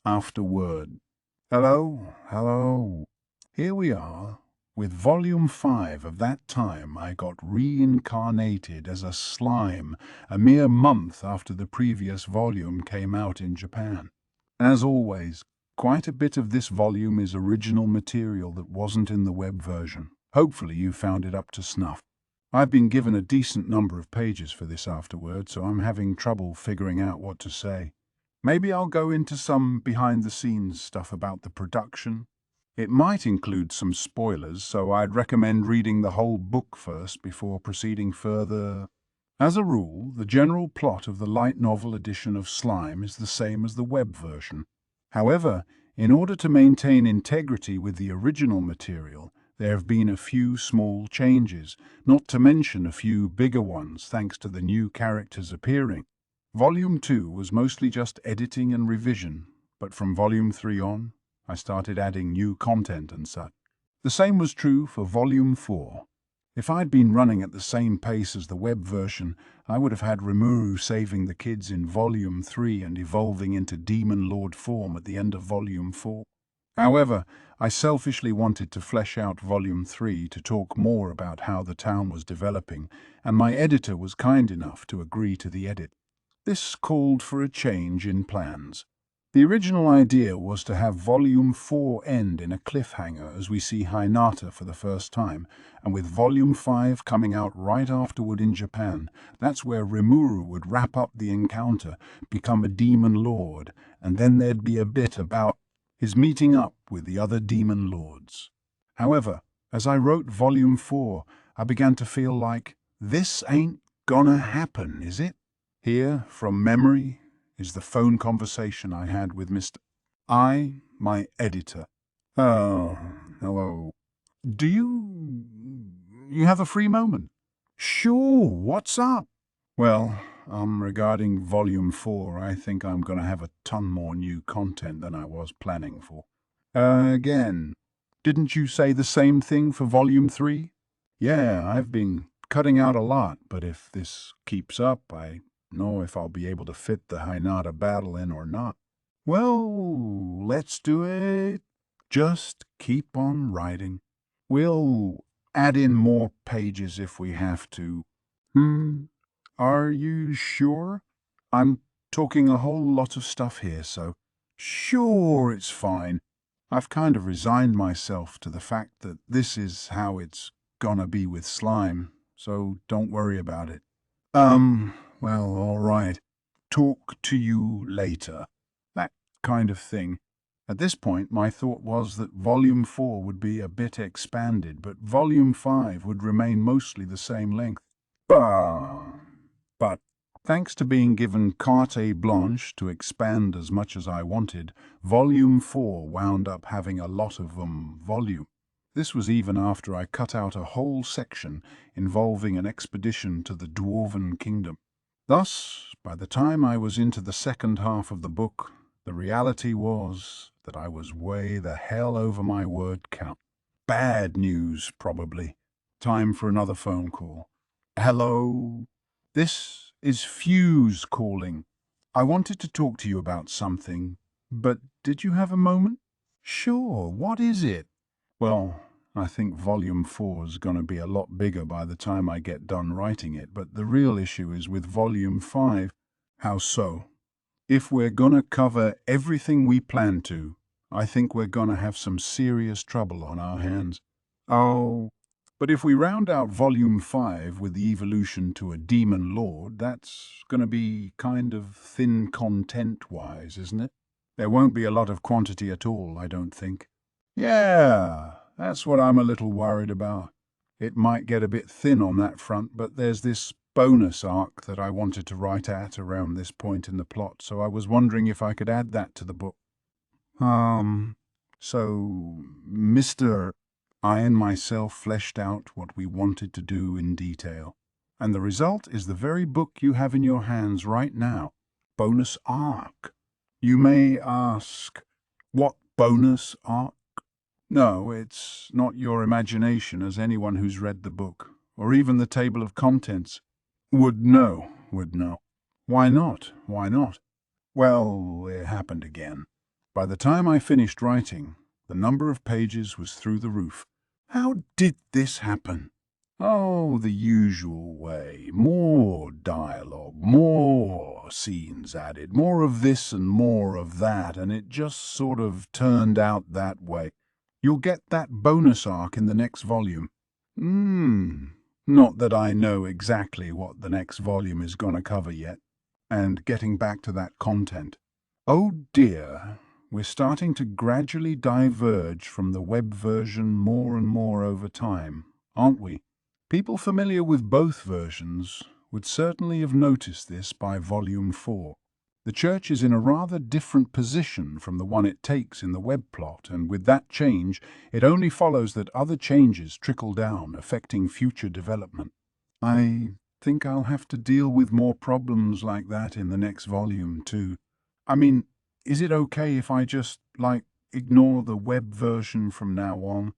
Afterword. Hello. Here we are. With Volume 5 of that time, I got reincarnated as a slime a mere month after the previous volume came out in Japan. As always, quite a bit of this volume is original material that wasn't in the web version. Hopefully you found it up to snuff. I've been given a decent number of pages for this afterword, so I'm having trouble figuring out what to say. Maybe I'll go into some behind-the-scenes stuff about the production. It might include some spoilers, so I'd recommend reading the whole book first before proceeding further. As a rule, the general plot of the light novel edition of Slime is the same as the web version. However, in order to maintain integrity with the original material, there have been a few small changes, not to mention a few bigger ones thanks to the new characters appearing. Volume 2 was mostly just editing and revision, but from Volume 3 on, I started adding new content and such. The same was true for Volume 4. If I'd been running at the same pace as the web version, I would have had Rimuru saving the kids in Volume 3 and evolving into Demon Lord form at the end of Volume 4. However, I selfishly wanted to flesh out Volume 3 to talk more about how the town was developing, and my editor was kind enough to agree to the edit. This called for a change in plans. The original idea was to have Volume 4 end in a cliffhanger as we see Hinata for the first time, and with Volume 5 coming out right afterward in Japan, that's where Rimuru would wrap up the encounter, become a demon lord, and then there'd be a bit about his meeting up with the other demon lords. However, as I wrote Volume 4, I began to feel like, this ain't gonna happen, is it? Here, from memory, is the phone conversation I had with my editor. Oh, hello. Do you have a free moment? Sure, what's up? Well, regarding Volume 4, I think I'm going to have a ton more new content than I was planning for. Again, didn't you say the same thing for Volume 3? Yeah, I've been cutting out a lot, but if this keeps up, I know if I'll be able to fit the Hinata battle in or not. Well, let's do it. Just keep on writing. We'll add in more pages if we have to. Are you sure? I'm talking a whole lot of stuff here, so sure, it's fine. I've kind of resigned myself to the fact that this is how it's gonna be with Slime, so don't worry about it. Well, all right. Talk to you later. That kind of thing. At this point, my thought was that Volume 4 would be a bit expanded, but Volume 5 would remain mostly the same length. But thanks to being given carte blanche to expand as much as I wanted, Volume 4 wound up having a lot of volume. This was even after I cut out a whole section involving an expedition to the Dwarven Kingdom. Thus, by the time I was into the second half of the book, the reality was that I was way the hell over my word count. Bad news, probably. Time for another phone call. Hello? This is Fuse calling. I wanted to talk to you about something, but did you have a moment? Sure, what is it? Well, I think Volume 4 is going to be a lot bigger by the time I get done writing it, but the real issue is with Volume 5. How so? If we're going to cover everything we plan to, I think we're going to have some serious trouble on our hands. Oh, but if we round out Volume 5 with the evolution to a demon lord, that's going to be kind of thin content-wise, isn't it? There won't be a lot of quantity at all, I don't think. Yeah, that's what I'm a little worried about. It might get a bit thin on that front, but there's this bonus arc that I wanted to write at around this point in the plot, so I was wondering if I could add that to the book. So, Mr. I and myself fleshed out what we wanted to do in detail, and the result is the very book you have in your hands right now. Bonus arc. You may ask, what bonus arc? No, it's not your imagination, as anyone who's read the book, or even the table of contents, would know. Why not? Well, it happened again. By the time I finished writing, the number of pages was through the roof. How did this happen? Oh, the usual way. More dialogue, more scenes added, more of this and more of that, and it just sort of turned out that way. You'll get that bonus arc in the next volume. Not that I know exactly what the next volume is going to cover yet. And getting back to that content. Oh dear, we're starting to gradually diverge from the web version more and more over time, aren't we? People familiar with both versions would certainly have noticed this by Volume 4. The church is in a rather different position from the one it takes in the web plot, and with that change, it only follows that other changes trickle down, affecting future development. I think I'll have to deal with more problems like that in the next volume, too. I mean, is it okay if I just, ignore the web version from now on?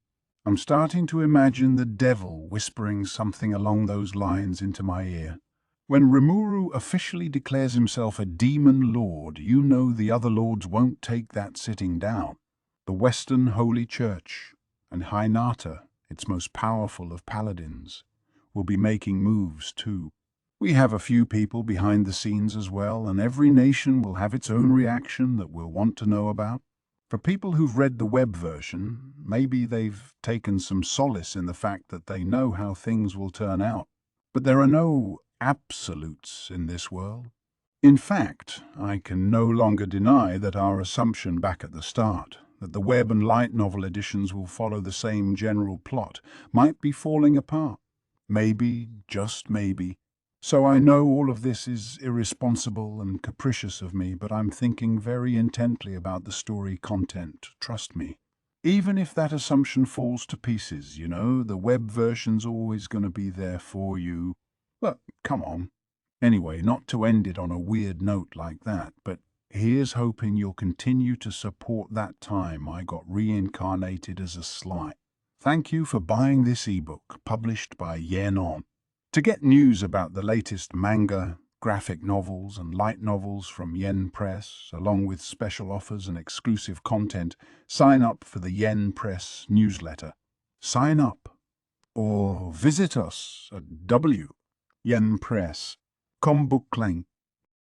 I'm starting to imagine the devil whispering something along those lines into my ear. When Rimuru officially declares himself a demon lord, you know the other lords won't take that sitting down. The Western Holy Church, and Hinata, its most powerful of paladins, will be making moves too. We have a few people behind the scenes as well, and every nation will have its own reaction that we'll want to know about. For people who've read the web version, maybe they've taken some solace in the fact that they know how things will turn out. But there are no absolutes in this world. In fact, I can no longer deny that our assumption back at the start, that the web and light novel editions will follow the same general plot, might be falling apart. Maybe, just maybe. So I know all of this is irresponsible and capricious of me, but I'm thinking very intently about the story content, trust me. Even if that assumption falls to pieces, the web version's always going to be there for you. But come on. Anyway, not to end it on a weird note like that, but here's hoping you'll continue to support that time I got reincarnated as a slime. Thank you for buying this ebook, published by Yen On. To get news about the latest manga, graphic novels, and light novels from Yen Press, along with special offers and exclusive content, sign up for the Yen Press newsletter. Sign up, or visit us at Yen Press. Book link.